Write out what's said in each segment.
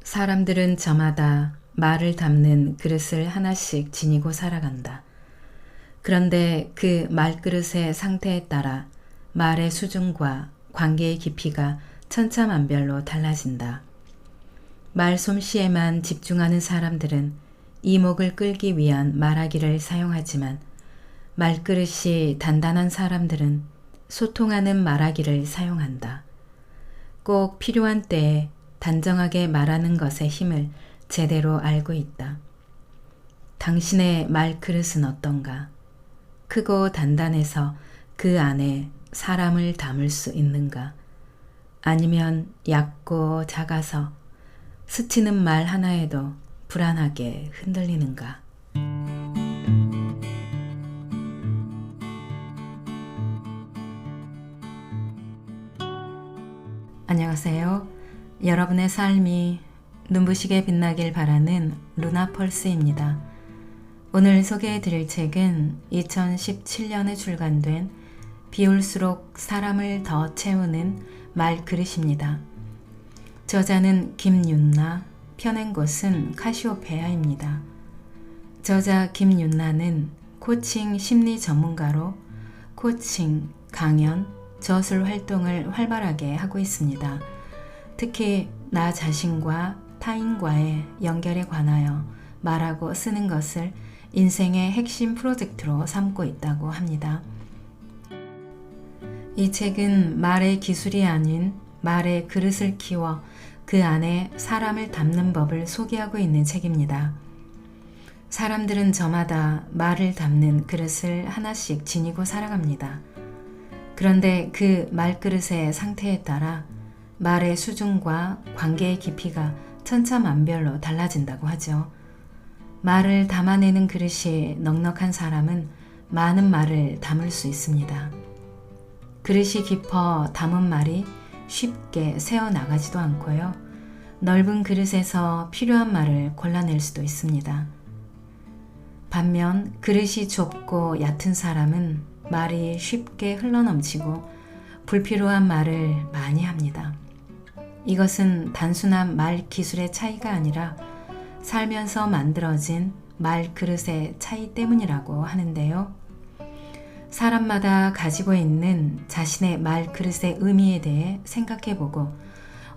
사람들은 저마다 말을 담는 그릇을 하나씩 지니고 살아간다. 그런데 그 말그릇의 상태에 따라 말의 수준과 관계의 깊이가 천차만별로 달라진다. 말솜씨에만 집중하는 사람들은 이목을 끌기 위한 말하기를 사용하지만 말그릇이 단단한 사람들은 소통하는 말하기를 사용한다. 꼭 필요한 때에 단정하게 말하는 것의 힘을 제대로 알고 있다. 당신의 말그릇은 어떤가? 크고 단단해서 그 안에 사람을 담을 수 있는가? 아니면 얕고 작아서 스치는 말 하나에도 불안하게 흔들리는가? 안녕하세요. 여러분의 삶이 눈부시게 빛나길 바라는 루나펄스입니다. 오늘 소개해 드릴 책은 2017년에 출간된 비올수록 사람을 더 채우는 말그릇입니다. 저자는 김윤나, 펴낸 곳은 카시오페아입니다. 저자 김윤나는 코칭 심리 전문가로 코칭, 강연, 저술 활동을 활발하게 하고 있습니다. 특히 나 자신과 타인과의 연결에 관하여 말하고 쓰는 것을 인생의 핵심 프로젝트로 삼고 있다고 합니다. 이 책은 말의 기술이 아닌 말의 그릇을 키워 그 안에 사람을 담는 법을 소개하고 있는 책입니다. 사람들은 저마다 말을 담는 그릇을 하나씩 지니고 살아갑니다. 그런데 그 말그릇의 상태에 따라 말의 수준과 관계의 깊이가 천차만별로 달라진다고 하죠. 말을 담아내는 그릇이 넉넉한 사람은 많은 말을 담을 수 있습니다. 그릇이 깊어 담은 말이 쉽게 새어나가지도 않고요. 넓은 그릇에서 필요한 말을 골라낼 수도 있습니다. 반면 그릇이 좁고 얕은 사람은 말이 쉽게 흘러넘치고 불필요한 말을 많이 합니다. 이것은 단순한 말 기술의 차이가 아니라 살면서 만들어진 말 그릇의 차이 때문이라고 하는데요. 사람마다 가지고 있는 자신의 말 그릇의 의미에 대해 생각해보고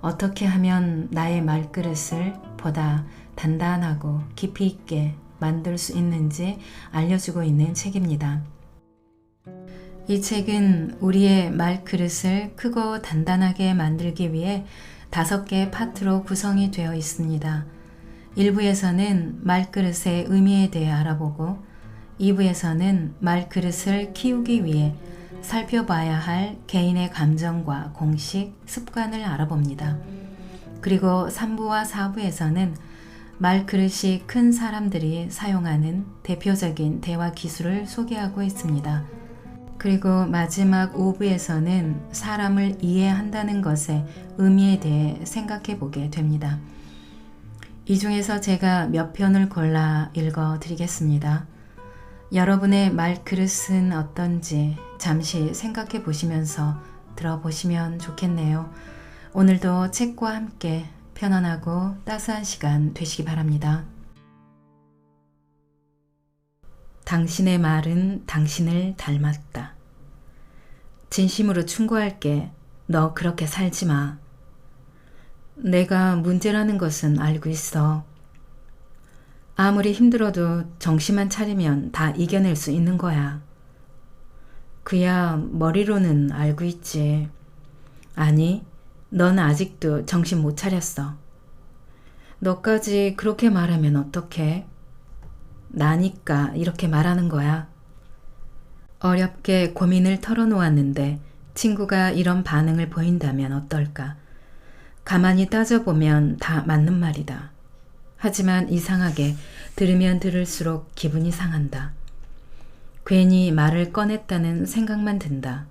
어떻게 하면 나의 말 그릇을 보다 단단하고 깊이 있게 만들 수 있는지 알려주고 있는 책입니다. 이 책은 우리의 말 그릇을 크고 단단하게 만들기 위해 5개의 파트로 구성이 되어 있습니다. 1부에서는 말그릇의 의미에 대해 알아보고 2부에서는 말그릇을 키우기 위해 살펴봐야 할 개인의 감정과 공식, 습관을 알아봅니다. 그리고 3부와 4부에서는 말그릇이 큰 사람들이 사용하는 대표적인 대화 기술을 소개하고 있습니다. 그리고 마지막 5부에서는 사람을 이해한다는 것의 의미에 대해 생각해 보게 됩니다. 이 중에서 제가 몇 편을 골라 읽어 드리겠습니다. 여러분의 말그릇은 어떤지 잠시 생각해 보시면서 들어보시면 좋겠네요. 오늘도 책과 함께 편안하고 따스한 시간 되시기 바랍니다. 당신의 말은 당신을 닮았다. 진심으로 충고할게. 너 그렇게 살지 마. 내가 문제라는 것은 알고 있어. 아무리 힘들어도 정신만 차리면 다 이겨낼 수 있는 거야. 그야 머리로는 알고 있지. 아니, 넌 아직도 정신 못 차렸어. 너까지 그렇게 말하면 어떡해? 나니까 이렇게 말하는 거야. 어렵게 고민을 털어놓았는데 친구가 이런 반응을 보인다면 어떨까? 가만히 따져보면 다 맞는 말이다. 하지만 이상하게 들으면 들을수록 기분이 상한다. 괜히 말을 꺼냈다는 생각만 든다.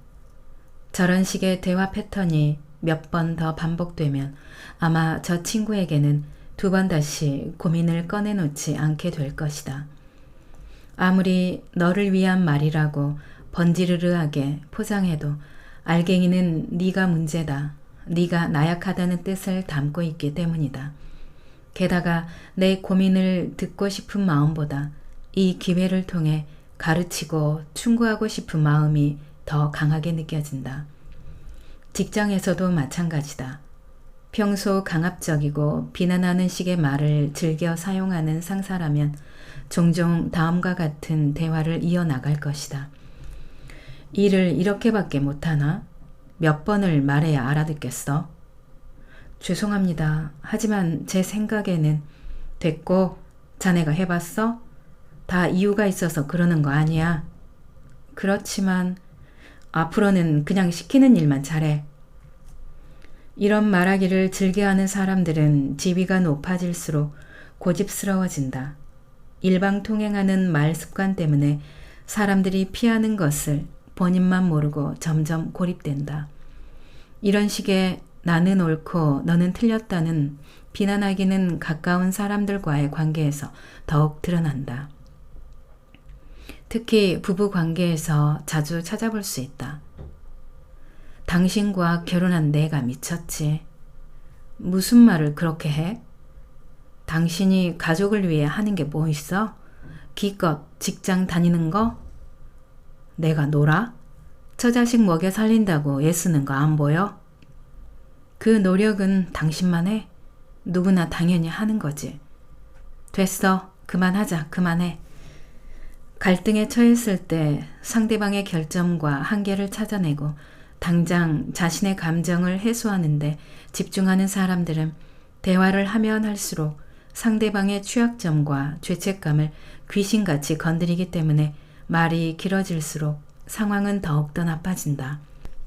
저런 식의 대화 패턴이 몇 번 더 반복되면 아마 저 친구에게는 2번 다시 고민을 꺼내놓지 않게 될 것이다. 아무리 너를 위한 말이라고 번지르르하게 포장해도 알갱이는 네가 문제다. 네가 나약하다는 뜻을 담고 있기 때문이다. 게다가 내 고민을 듣고 싶은 마음보다 이 기회를 통해 가르치고 충고하고 싶은 마음이 더 강하게 느껴진다. 직장에서도 마찬가지다. 평소 강압적이고 비난하는 식의 말을 즐겨 사용하는 상사라면 종종 다음과 같은 대화를 이어나갈 것이다. 일을 이렇게밖에 못하나? 몇 번을 말해야 알아듣겠어? 죄송합니다. 하지만 제 생각에는 됐고, 자네가 해봤어? 다 이유가 있어서 그러는 거 아니야. 그렇지만 앞으로는 그냥 시키는 일만 잘해. 이런 말하기를 즐겨하는 사람들은 지위가 높아질수록 고집스러워진다. 일방통행하는 말 습관 때문에 사람들이 피하는 것을 본인만 모르고 점점 고립된다. 이런 식의 나는 옳고 너는 틀렸다는 비난하기는 가까운 사람들과의 관계에서 더욱 드러난다. 특히 부부 관계에서 자주 찾아볼 수 있다. 당신과 결혼한 내가 미쳤지. 무슨 말을 그렇게 해? 당신이 가족을 위해 하는 게 뭐 있어? 기껏 직장 다니는 거? 내가 놀아? 처자식 먹여 살린다고 애쓰는 거 안 보여? 그 노력은 당신만 해? 누구나 당연히 하는 거지. 됐어. 그만하자. 그만해. 갈등에 처했을 때 상대방의 결점과 한계를 찾아내고 당장 자신의 감정을 해소하는데 집중하는 사람들은 대화를 하면 할수록 상대방의 취약점과 죄책감을 귀신같이 건드리기 때문에 말이 길어질수록 상황은 더욱더 나빠진다.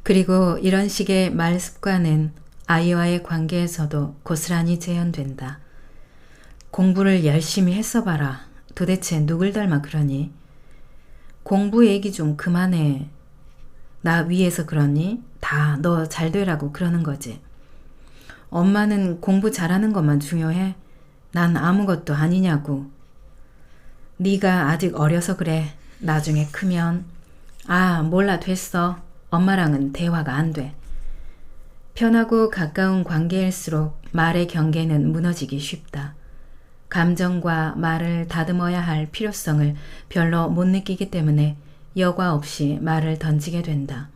그리고 이런 식의 말 습관은 아이와의 관계에서도 고스란히 재현된다. 공부를 열심히 했어 봐라. 도대체 누굴 닮아 그러니? 공부 얘기 좀 그만해. 나 위해서 그러니? 다 너 잘 되라고 그러는 거지. 엄마는 공부 잘하는 것만 중요해? 난 아무것도 아니냐고. 네가 아직 어려서 그래. 나중에 크면. 아, 몰라 됐어. 엄마랑은 대화가 안 돼. 편하고 가까운 관계일수록 말의 경계는 무너지기 쉽다. 감정과 말을 다듬어야 할 필요성을 별로 못 느끼기 때문에 여과 없이 말을 던지게 된다.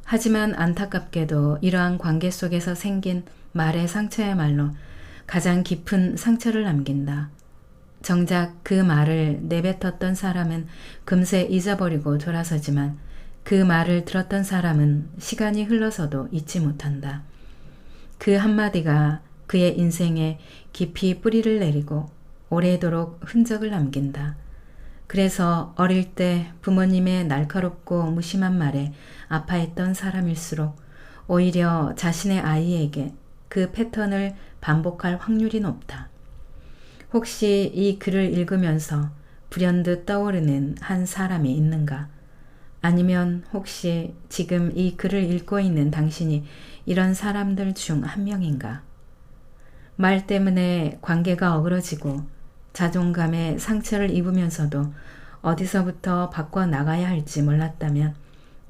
하지만 안타깝게도 이러한 관계 속에서 생긴 말의 상처야말로 가장 깊은 상처를 남긴다. 정작 그 말을 내뱉었던 사람은 금세 잊어버리고 돌아서지만 그 말을 들었던 사람은 시간이 흘러서도 잊지 못한다. 그 한마디가 그의 인생에 깊이 뿌리를 내리고 오래도록 흔적을 남긴다. 그래서 어릴 때 부모님의 날카롭고 무심한 말에 아파했던 사람일수록 오히려 자신의 아이에게 그 패턴을 반복할 확률이 높다. 혹시 이 글을 읽으면서 불현듯 떠오르는 한 사람이 있는가? 아니면 혹시 지금 이 글을 읽고 있는 당신이 이런 사람들 중 한 명인가? 말 때문에 관계가 어그러지고 자존감에 상처를 입으면서도 어디서부터 바꿔 나가야 할지 몰랐다면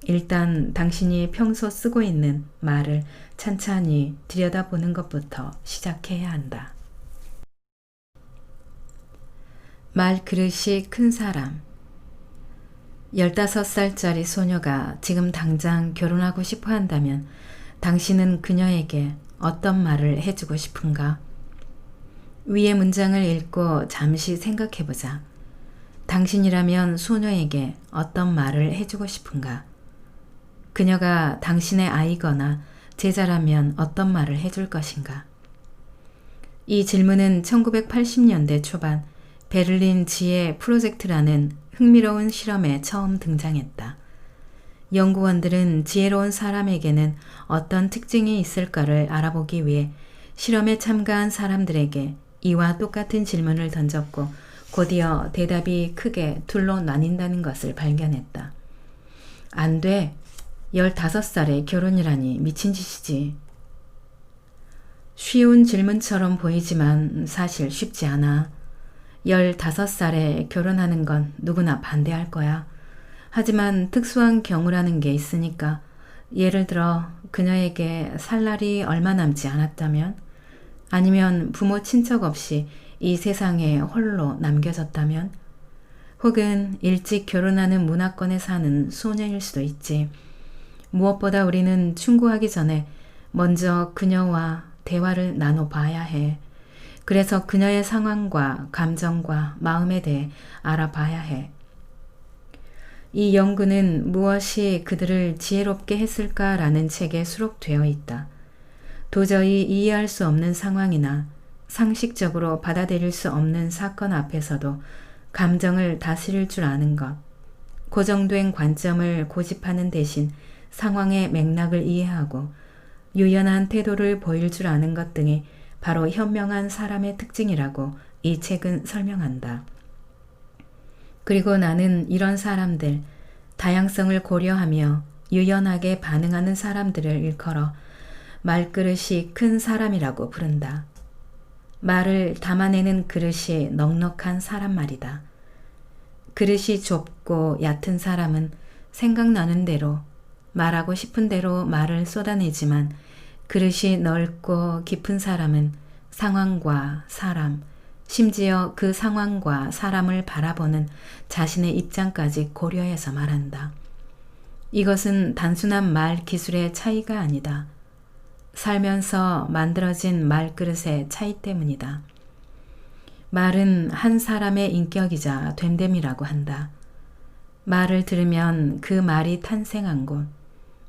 일단 당신이 평소 쓰고 있는 말을 찬찬히 들여다보는 것부터 시작해야 한다. 말 그릇이 큰 사람. 15살짜리 소녀가 지금 당장 결혼하고 싶어 한다면 당신은 그녀에게 어떤 말을 해주고 싶은가? 위의 문장을 읽고 잠시 생각해보자. 당신이라면 소녀에게 어떤 말을 해주고 싶은가? 그녀가 당신의 아이거나 제자라면 어떤 말을 해줄 것인가? 이 질문은 1980년대 초반 베를린 지혜 프로젝트라는 흥미로운 실험에 처음 등장했다. 연구원들은 지혜로운 사람에게는 어떤 특징이 있을까를 알아보기 위해 실험에 참가한 사람들에게 이와 똑같은 질문을 던졌고 곧이어 대답이 크게 둘로 나뉜다는 것을 발견했다. 안 돼. 15살에 결혼이라니 미친 짓이지. 쉬운 질문처럼 보이지만 사실 쉽지 않아. 15살에 결혼하는 건 누구나 반대할 거야. 하지만 특수한 경우라는 게 있으니까 예를 들어 그녀에게 살 날이 얼마 남지 않았다면 아니면 부모 친척 없이 이 세상에 홀로 남겨졌다면? 혹은 일찍 결혼하는 문화권에 사는 소녀일 수도 있지. 무엇보다 우리는 충고하기 전에 먼저 그녀와 대화를 나눠봐야 해. 그래서 그녀의 상황과 감정과 마음에 대해 알아봐야 해. 이 연구는 무엇이 그들을 지혜롭게 했을까라는 책에 수록되어 있다. 도저히 이해할 수 없는 상황이나 상식적으로 받아들일 수 없는 사건 앞에서도 감정을 다스릴 줄 아는 것, 고정된 관점을 고집하는 대신 상황의 맥락을 이해하고 유연한 태도를 보일 줄 아는 것 등이 바로 현명한 사람의 특징이라고 이 책은 설명한다. 그리고 나는 이런 사람들, 다양성을 고려하며 유연하게 반응하는 사람들을 일컬어 말그릇이 큰 사람이라고 부른다. 말을 담아내는 그릇이 넉넉한 사람 말이다. 그릇이 좁고 얕은 사람은 생각나는 대로 말하고 싶은 대로 말을 쏟아내지만 그릇이 넓고 깊은 사람은 상황과 사람, 심지어 그 상황과 사람을 바라보는 자신의 입장까지 고려해서 말한다. 이것은 단순한 말 기술의 차이가 아니다. 살면서 만들어진 말그릇의 차이 때문이다. 말은 한 사람의 인격이자 됨됨이라고 한다. 말을 들으면 그 말이 탄생한 곳,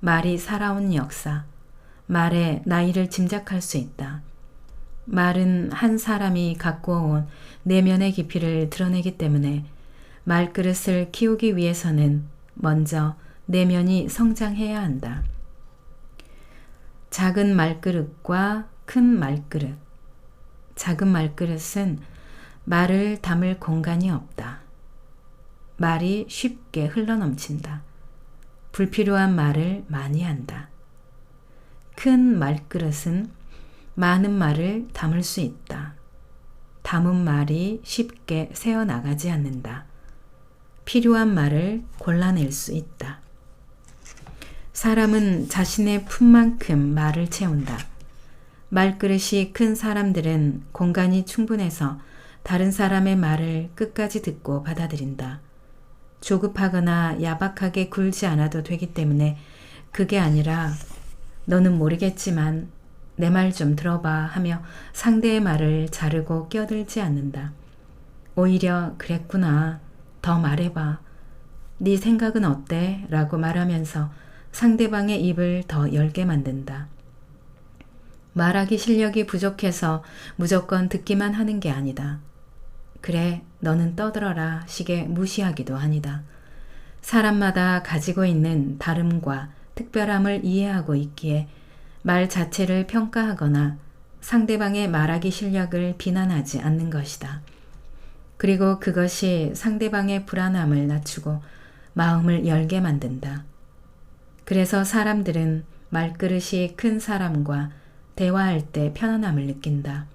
말이 살아온 역사, 말의 나이를 짐작할 수 있다. 말은 한 사람이 갖고 온 내면의 깊이를 드러내기 때문에 말그릇을 키우기 위해서는 먼저 내면이 성장해야 한다. 작은 말그릇과 큰 말그릇. 작은 말그릇은 말을 담을 공간이 없다. 말이 쉽게 흘러넘친다. 불필요한 말을 많이 한다. 큰 말그릇은 많은 말을 담을 수 있다. 담은 말이 쉽게 새어나가지 않는다. 필요한 말을 골라낼 수 있다. 사람은 자신의 품만큼 말을 채운다. 말그릇이 큰 사람들은 공간이 충분해서 다른 사람의 말을 끝까지 듣고 받아들인다. 조급하거나 야박하게 굴지 않아도 되기 때문에 그게 아니라 너는 모르겠지만 내 말 좀 들어봐 하며 상대의 말을 자르고 껴들지 않는다. 오히려 그랬구나. 더 말해봐. 네 생각은 어때? 라고 말하면서 상대방의 입을 더 열게 만든다. 말하기 실력이 부족해서 무조건 듣기만 하는 게 아니다. 그래, 너는 떠들어라 식의 무시하기도 아니다. 사람마다 가지고 있는 다름과 특별함을 이해하고 있기에 말 자체를 평가하거나 상대방의 말하기 실력을 비난하지 않는 것이다. 그리고 그것이 상대방의 불안함을 낮추고 마음을 열게 만든다. 그래서 사람들은 말그릇이 큰 사람과 대화할 때 편안함을 느낀다.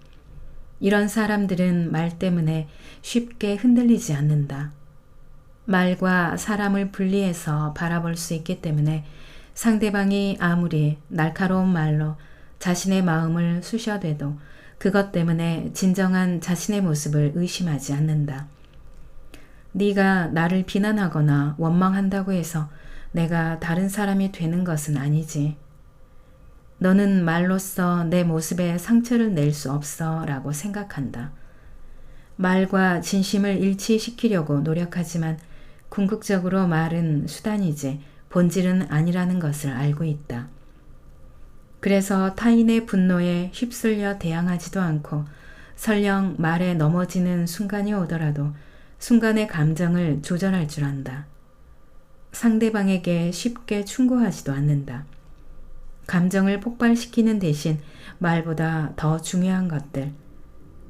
이런 사람들은 말 때문에 쉽게 흔들리지 않는다. 말과 사람을 분리해서 바라볼 수 있기 때문에 상대방이 아무리 날카로운 말로 자신의 마음을 쑤셔대도 그것 때문에 진정한 자신의 모습을 의심하지 않는다. 네가 나를 비난하거나 원망한다고 해서 내가 다른 사람이 되는 것은 아니지. 너는 말로써 내 모습에 상처를 낼 수 없어 라고 생각한다. 말과 진심을 일치시키려고 노력하지만 궁극적으로 말은 수단이지 본질은 아니라는 것을 알고 있다. 그래서 타인의 분노에 휩쓸려 대항하지도 않고 설령 말에 넘어지는 순간이 오더라도 순간의 감정을 조절할 줄 안다. 상대방에게 쉽게 충고하지도 않는다. 감정을 폭발시키는 대신 말보다 더 중요한 것들,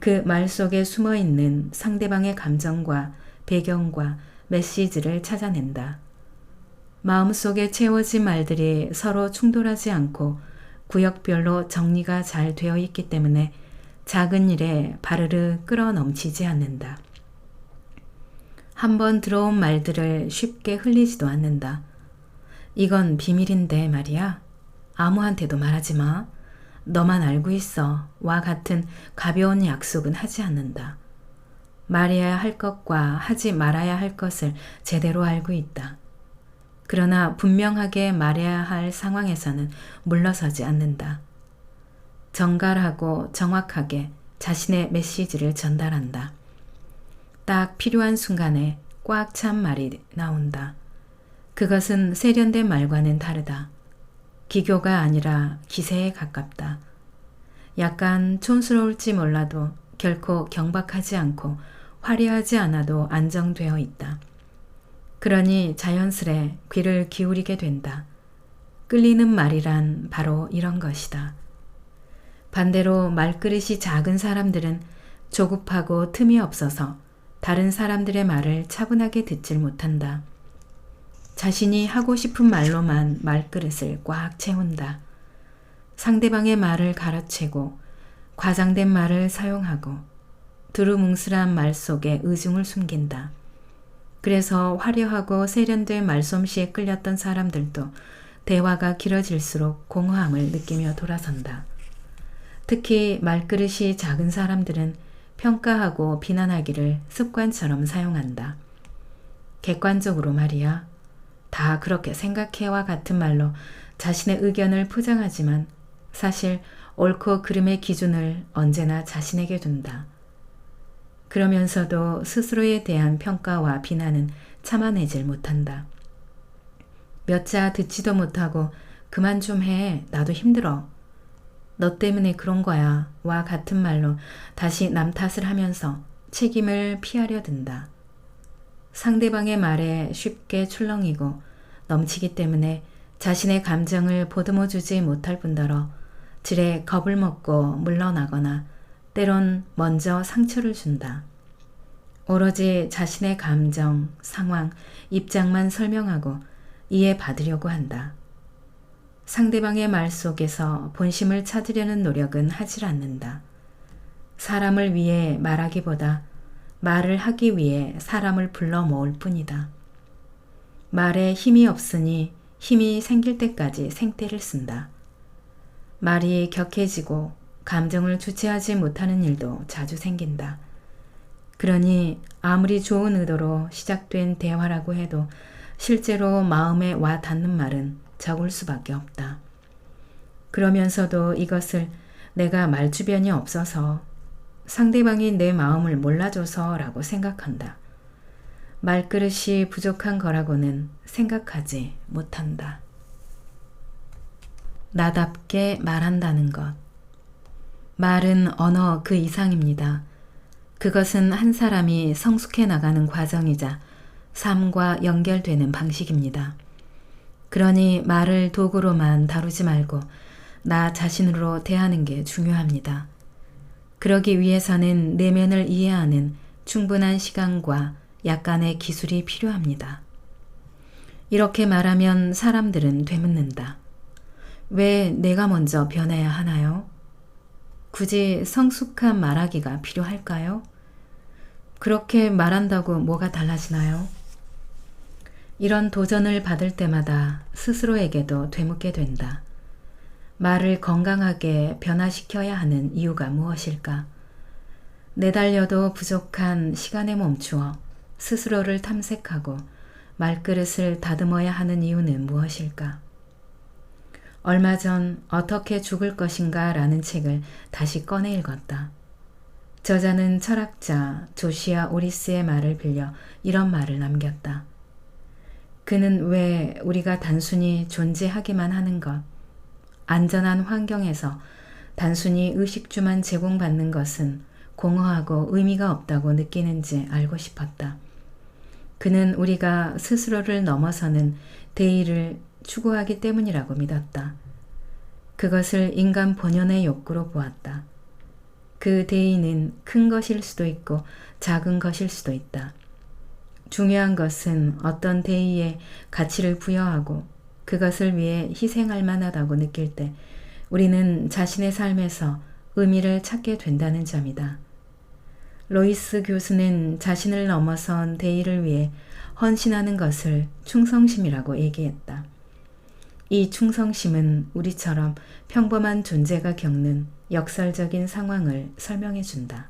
그 말 속에 숨어있는 상대방의 감정과 배경과 메시지를 찾아낸다. 마음속에 채워진 말들이 서로 충돌하지 않고 구역별로 정리가 잘 되어 있기 때문에 작은 일에 바르르 끌어넘치지 않는다. 한번 들어온 말들을 쉽게 흘리지도 않는다. 이건 비밀인데 말이야. 아무한테도 말하지 마. 너만 알고 있어 와 같은 가벼운 약속은 하지 않는다. 말해야 할 것과 하지 말아야 할 것을 제대로 알고 있다. 그러나 분명하게 말해야 할 상황에서는 물러서지 않는다. 정갈하고 정확하게 자신의 메시지를 전달한다. 딱 필요한 순간에 꽉 찬 말이 나온다. 그것은 세련된 말과는 다르다. 기교가 아니라 기세에 가깝다. 약간 촌스러울지 몰라도 결코 경박하지 않고 화려하지 않아도 안정되어 있다. 그러니 자연스레 귀를 기울이게 된다. 끌리는 말이란 바로 이런 것이다. 반대로 말그릇이 작은 사람들은 조급하고 틈이 없어서 다른 사람들의 말을 차분하게 듣질 못한다. 자신이 하고 싶은 말로만 말그릇을 꽉 채운다. 상대방의 말을 가로채고 과장된 말을 사용하고 두루뭉술한 말 속에 의중을 숨긴다. 그래서 화려하고 세련된 말솜씨에 끌렸던 사람들도 대화가 길어질수록 공허함을 느끼며 돌아선다. 특히 말그릇이 작은 사람들은 평가하고 비난하기를 습관처럼 사용한다. 객관적으로 말이야. 다 그렇게 생각해와 같은 말로 자신의 의견을 포장하지만 사실 옳고 그름의 기준을 언제나 자신에게 둔다. 그러면서도 스스로에 대한 평가와 비난은 참아내질 못한다. 몇 자 듣지도 못하고 그만 좀 해. 나도 힘들어. 너 때문에 그런 거야. 와 같은 말로 다시 남 탓을 하면서 책임을 피하려 든다. 상대방의 말에 쉽게 출렁이고 넘치기 때문에 자신의 감정을 보듬어 주지 못할 뿐더러 지레 겁을 먹고 물러나거나 때론 먼저 상처를 준다. 오로지 자신의 감정, 상황, 입장만 설명하고 이해받으려고 한다. 상대방의 말 속에서 본심을 찾으려는 노력은 하질 않는다. 사람을 위해 말하기보다 말을 하기 위해 사람을 불러 모을 뿐이다. 말에 힘이 없으니 힘이 생길 때까지 생떼를 쓴다. 말이 격해지고 감정을 주체하지 못하는 일도 자주 생긴다. 그러니 아무리 좋은 의도로 시작된 대화라고 해도 실제로 마음에 와 닿는 말은 적을 수밖에 없다. 그러면서도 이것을 내가 말주변이 없어서 상대방이 내 마음을 몰라줘서 라고 생각한다. 말그릇이 부족한 거라고는 생각하지 못한다. 나답게 말한다는 것. 말은 언어 그 이상입니다. 그것은 한 사람이 성숙해 나가는 과정이자 삶과 연결되는 방식입니다. 그러니 말을 도구로만 다루지 말고 나 자신으로 대하는 게 중요합니다. 그러기 위해서는 내면을 이해하는 충분한 시간과 약간의 기술이 필요합니다. 이렇게 말하면 사람들은 되묻는다. 왜 내가 먼저 변해야 하나요? 굳이 성숙한 말하기가 필요할까요? 그렇게 말한다고 뭐가 달라지나요? 이런 도전을 받을 때마다 스스로에게도 되묻게 된다. 말을 건강하게 변화시켜야 하는 이유가 무엇일까? 내달려도 부족한 시간에 멈추어 스스로를 탐색하고 말그릇을 다듬어야 하는 이유는 무엇일까? 얼마 전 어떻게 죽을 것인가 라는 책을 다시 꺼내 읽었다. 저자는 철학자 조시아 오리스의 말을 빌려 이런 말을 남겼다. 그는 왜 우리가 단순히 존재하기만 하는 것, 안전한 환경에서 단순히 의식주만 제공받는 것은 공허하고 의미가 없다고 느끼는지 알고 싶었다. 그는 우리가 스스로를 넘어서는 대의를 추구하기 때문이라고 믿었다. 그것을 인간 본연의 욕구로 보았다. 그 대의는 큰 것일 수도 있고 작은 것일 수도 있다. 중요한 것은 어떤 대의에 가치를 부여하고 그것을 위해 희생할 만하다고 느낄 때 우리는 자신의 삶에서 의미를 찾게 된다는 점이다. 로이스 교수는 자신을 넘어선 대의를 위해 헌신하는 것을 충성심이라고 얘기했다. 이 충성심은 우리처럼 평범한 존재가 겪는 역설적인 상황을 설명해 준다.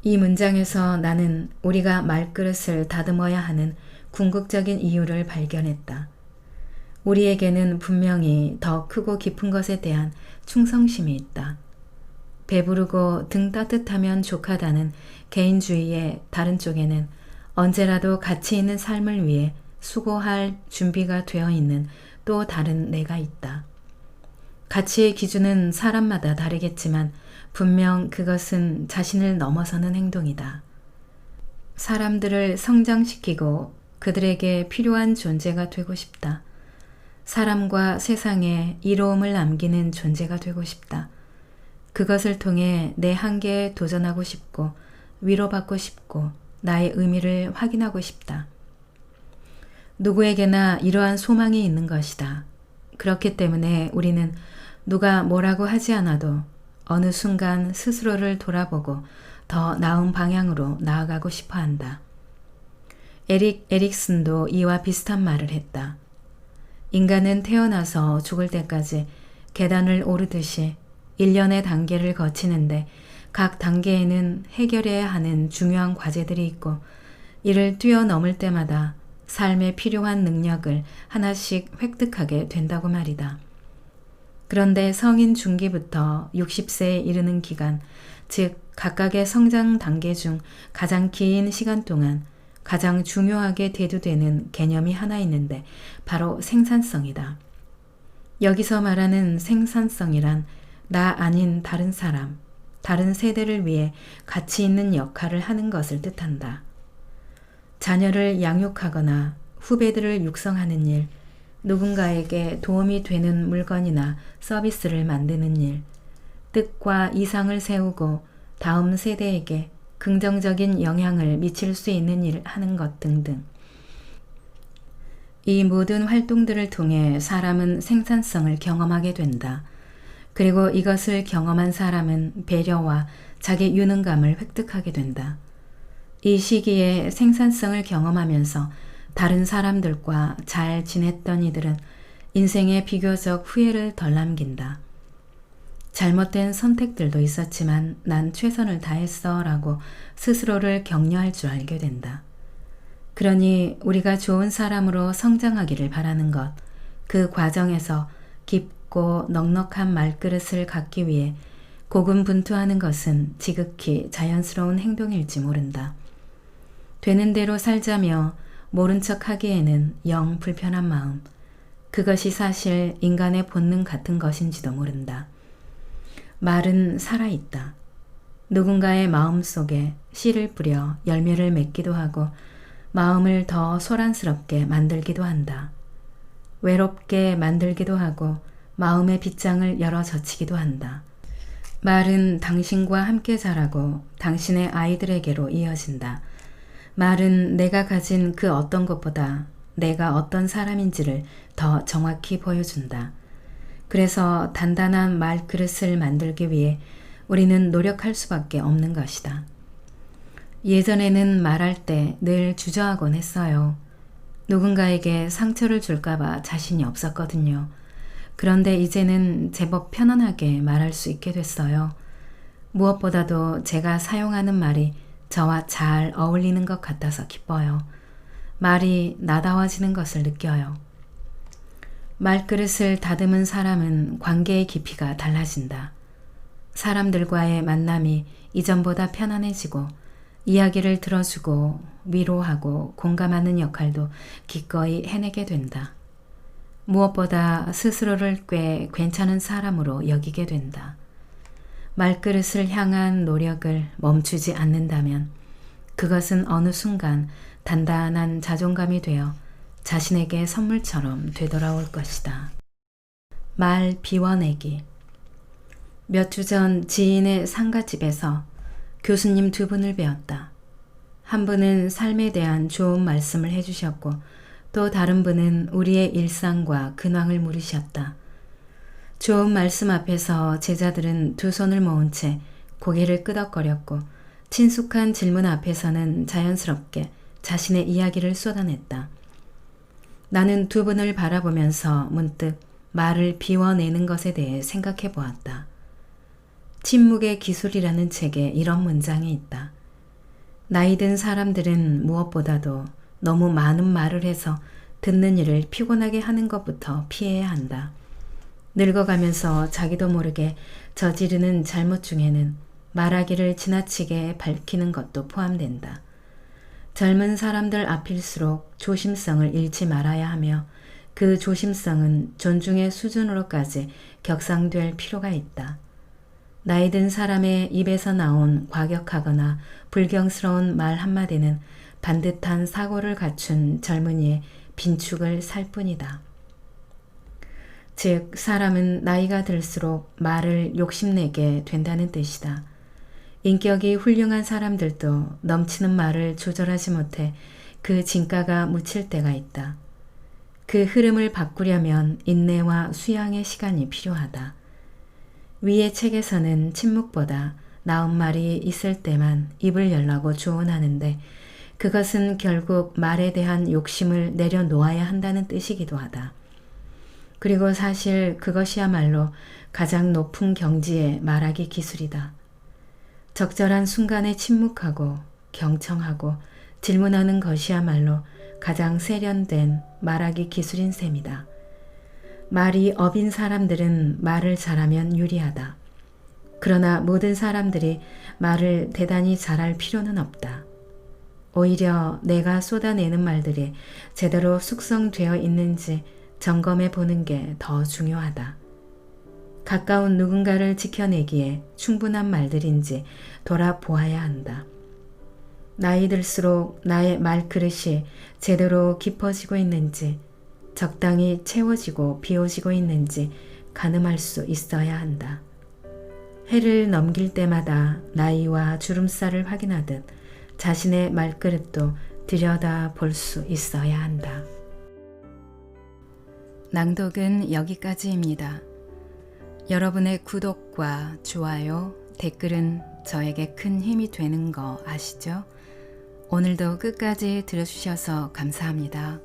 이 문장에서 나는 우리가 말그릇을 다듬어야 하는 궁극적인 이유를 발견했다. 우리에게는 분명히 더 크고 깊은 것에 대한 충성심이 있다. 배부르고 등 따뜻하면 족하다는 개인주의의 다른 쪽에는 언제라도 가치 있는 삶을 위해 수고할 준비가 되어 있는 또 다른 내가 있다. 가치의 기준은 사람마다 다르겠지만 분명 그것은 자신을 넘어서는 행동이다. 사람들을 성장시키고 그들에게 필요한 존재가 되고 싶다. 사람과 세상에 이로움을 남기는 존재가 되고 싶다. 그것을 통해 내 한계에 도전하고 싶고 위로받고 싶고 나의 의미를 확인하고 싶다. 누구에게나 이러한 소망이 있는 것이다. 그렇기 때문에 우리는 누가 뭐라고 하지 않아도 어느 순간 스스로를 돌아보고 더 나은 방향으로 나아가고 싶어 한다. 에릭 에릭슨도 이와 비슷한 말을 했다. 인간은 태어나서 죽을 때까지 계단을 오르듯이 일련의 단계를 거치는데 각 단계에는 해결해야 하는 중요한 과제들이 있고 이를 뛰어넘을 때마다 삶에 필요한 능력을 하나씩 획득하게 된다고 말이다. 그런데 성인 중기부터 60세에 이르는 기간, 즉 각각의 성장 단계 중 가장 긴 시간 동안 가장 중요하게 대두되는 개념이 하나 있는데 바로 생산성이다. 여기서 말하는 생산성이란 나 아닌 다른 사람, 다른 세대를 위해 가치 있는 역할을 하는 것을 뜻한다. 자녀를 양육하거나 후배들을 육성하는 일, 누군가에게 도움이 되는 물건이나 서비스를 만드는 일, 뜻과 이상을 세우고 다음 세대에게 긍정적인 영향을 미칠 수 있는 일을 하는 것 등등. 이 모든 활동들을 통해 사람은 생산성을 경험하게 된다. 그리고 이것을 경험한 사람은 배려와 자기 유능감을 획득하게 된다. 이 시기에 생산성을 경험하면서 다른 사람들과 잘 지냈던 이들은 인생에 비교적 후회를 덜 남긴다. 잘못된 선택들도 있었지만 난 최선을 다했어 라고 스스로를 격려할 줄 알게 된다. 그러니 우리가 좋은 사람으로 성장하기를 바라는 것, 그 과정에서 깊고 넉넉한 말그릇을 갖기 위해 고군분투하는 것은 지극히 자연스러운 행동일지 모른다. 되는 대로 살자며 모른 척 하기에는 영 불편한 마음, 그것이 사실 인간의 본능 같은 것인지도 모른다. 말은 살아있다. 누군가의 마음 속에 씨를 뿌려 열매를 맺기도 하고 마음을 더 소란스럽게 만들기도 한다. 외롭게 만들기도 하고 마음의 빗장을 열어 젖히기도 한다. 말은 당신과 함께 자라고 당신의 아이들에게로 이어진다. 말은 내가 가진 그 어떤 것보다 내가 어떤 사람인지를 더 정확히 보여준다. 그래서 단단한 말그릇을 만들기 위해 우리는 노력할 수밖에 없는 것이다. 예전에는 말할 때 늘 주저하곤 했어요. 누군가에게 상처를 줄까봐 자신이 없었거든요. 그런데 이제는 제법 편안하게 말할 수 있게 됐어요. 무엇보다도 제가 사용하는 말이 저와 잘 어울리는 것 같아서 기뻐요. 말이 나다워지는 것을 느껴요. 말그릇을 다듬은 사람은 관계의 깊이가 달라진다. 사람들과의 만남이 이전보다 편안해지고 이야기를 들어주고 위로하고 공감하는 역할도 기꺼이 해내게 된다. 무엇보다 스스로를 꽤 괜찮은 사람으로 여기게 된다. 말그릇을 향한 노력을 멈추지 않는다면 그것은 어느 순간 단단한 자존감이 되어 자신에게 선물처럼 되돌아올 것이다. 말 비워내기. 몇 주 전 지인의 상가집에서 교수님 두 분을 배웠다. 한 분은 삶에 대한 좋은 말씀을 해주셨고 또 다른 분은 우리의 일상과 근황을 물으셨다. 좋은 말씀 앞에서 제자들은 두 손을 모은 채 고개를 끄덕거렸고 친숙한 질문 앞에서는 자연스럽게 자신의 이야기를 쏟아냈다. 나는 두 분을 바라보면서 문득 말을 비워내는 것에 대해 생각해 보았다. 침묵의 기술이라는 책에 이런 문장이 있다. 나이 든 사람들은 무엇보다도 너무 많은 말을 해서 듣는 이를 피곤하게 하는 것부터 피해야 한다. 늙어가면서 자기도 모르게 저지르는 잘못 중에는 말하기를 지나치게 밝히는 것도 포함된다. 젊은 사람들 앞일수록 조심성을 잃지 말아야 하며 그 조심성은 존중의 수준으로까지 격상될 필요가 있다. 나이 든 사람의 입에서 나온 과격하거나 불경스러운 말 한마디는 반듯한 사고를 갖춘 젊은이의 빈축을 살 뿐이다. 즉, 사람은 나이가 들수록 말을 욕심내게 된다는 뜻이다. 인격이 훌륭한 사람들도 넘치는 말을 조절하지 못해 그 진가가 묻힐 때가 있다. 그 흐름을 바꾸려면 인내와 수양의 시간이 필요하다. 위의 책에서는 침묵보다 나은 말이 있을 때만 입을 열라고 조언하는데 그것은 결국 말에 대한 욕심을 내려놓아야 한다는 뜻이기도 하다. 그리고 사실 그것이야말로 가장 높은 경지의 말하기 기술이다. 적절한 순간에 침묵하고 경청하고 질문하는 것이야말로 가장 세련된 말하기 기술인 셈이다. 말이 업인 사람들은 말을 잘하면 유리하다. 그러나 모든 사람들이 말을 대단히 잘할 필요는 없다. 오히려 내가 쏟아내는 말들이 제대로 숙성되어 있는지 점검해 보는 게 더 중요하다. 가까운 누군가를 지켜내기에 충분한 말들인지 돌아보아야 한다. 나이 들수록 나의 말그릇이 제대로 깊어지고 있는지 적당히 채워지고 비워지고 있는지 가늠할 수 있어야 한다. 해를 넘길 때마다 나이와 주름살을 확인하듯 자신의 말그릇도 들여다 볼 수 있어야 한다. 낭독은 여기까지입니다. 여러분의 구독과 좋아요, 댓글은 저에게 큰 힘이 되는 거 아시죠? 오늘도 끝까지 들어주셔서 감사합니다.